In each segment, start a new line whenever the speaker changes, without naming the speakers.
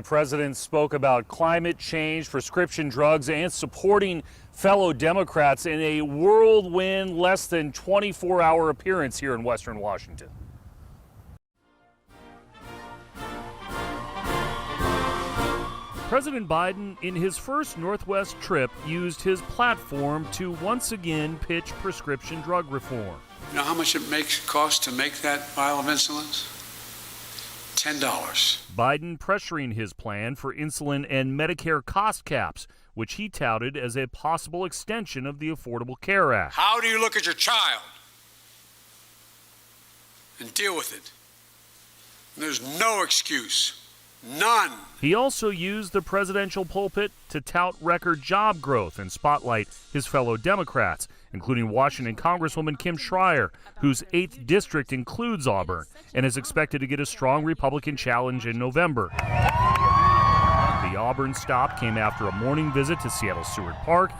The president spoke about climate change, prescription drugs, and supporting fellow Democrats in a whirlwind less than 24-hour appearance here in Western Washington. President Biden, in his first Northwest trip, used his platform to once again pitch prescription drug reform.
You know how much it costs to make that vial of insulin? $10.
Biden pressuring his plan for insulin and Medicare cost caps, which he touted as a possible extension of the Affordable Care Act.
How do you look at your child and deal with it? And there's no excuse. None.
He also used the presidential pulpit to tout record job growth and spotlight his fellow Democrats, including Washington Congresswoman Kim Schreier, whose 8th district includes Auburn and is expected to get a strong Republican challenge in November. The Auburn stop came after a morning visit to Seattle's Seward Park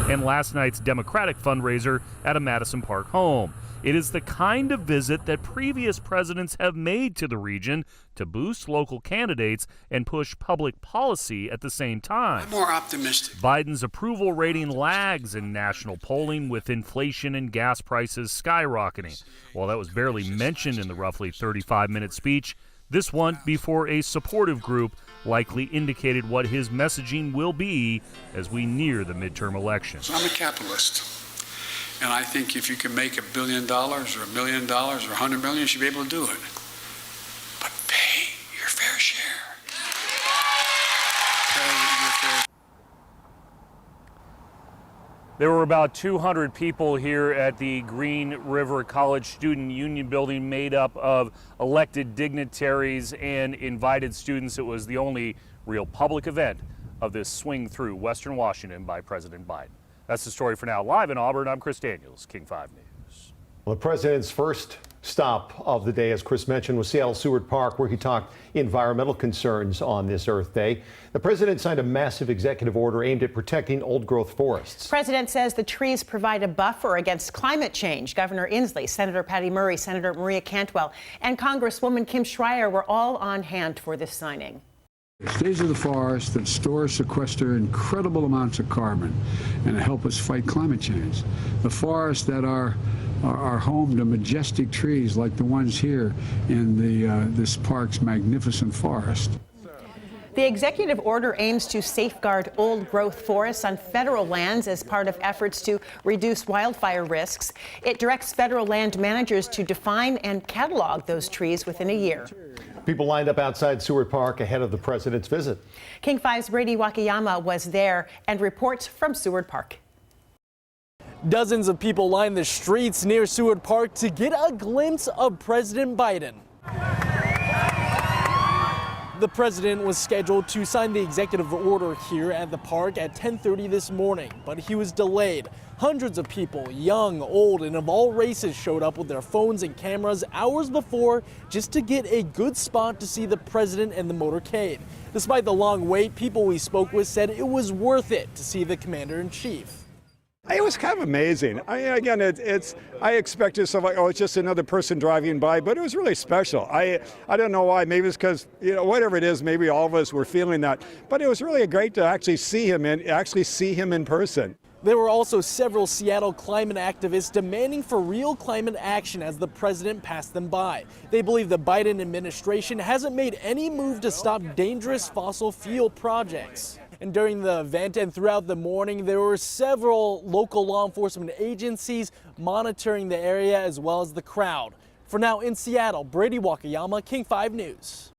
and last night's Democratic fundraiser at a Madison Park home. It is the kind of visit that previous presidents have made to the region to boost local candidates and push public policy at the same time.
I'm more optimistic.
Biden's approval rating lags in national polling, with inflation and gas prices skyrocketing. While that was barely mentioned in the roughly 35-minute speech, this one before a supportive group likely indicated what his messaging will be as we near the midterm elections.
I'm a capitalist. And I think if you can make $1 billion or $1 million or $100 million, you should be able to do it. But pay your fair share. Pay your fair.
There were about 200 people here at the Green River College Student Union building, made up of elected dignitaries and invited students. It was the only real public event of this swing through Western Washington by President Biden. That's the story for now. Live in Auburn, I'm Chris Daniels, King 5 News.
Well, the president's first stop of the day, as Chris mentioned, was Seattle Seward Park, where he talked environmental concerns on this Earth Day. The president signed a massive executive order aimed at protecting old-growth forests.
The president says the trees provide a buffer against climate change. Governor Inslee, Senator Patty Murray, Senator Maria Cantwell, and Congresswoman Kim Schreier were all on hand for this signing.
These are the forests that store, sequester incredible amounts of carbon and help us fight climate change. The forests that are home to majestic trees like the ones here in this park's magnificent forest.
The executive order aims to safeguard old-growth forests on federal lands as part of efforts to reduce wildfire risks. It directs federal land managers to define and catalog those trees within a year.
People lined up outside Seward Park ahead of the president's visit.
King 5's Brady Wakayama was there and reports from Seward Park.
Dozens of people lined the streets near Seward Park to get a glimpse of President Biden. The president was scheduled to sign the executive order here at the park at 10:30 this morning, but he was delayed. Hundreds of people, young, old, and of all races, showed up with their phones and cameras hours before just to get a good spot to see the president and the motorcade. Despite the long wait, people we spoke with said it was worth it to see the commander-in-chief.
It was kind of amazing. I mean, again, I expected stuff like, oh, it's just another person driving by, but it was really special. I don't know why. Maybe it's because, you know, whatever it is, maybe all of us were feeling that. But it was really great to actually see him in person.
There were also several Seattle climate activists demanding for real climate action as the president passed them by. They believe the Biden administration hasn't made any move to stop dangerous fossil fuel projects. And during the event and throughout the morning, there were several local law enforcement agencies monitoring the area as well as the crowd. For now in Seattle, Brady Wakayama, King 5 News.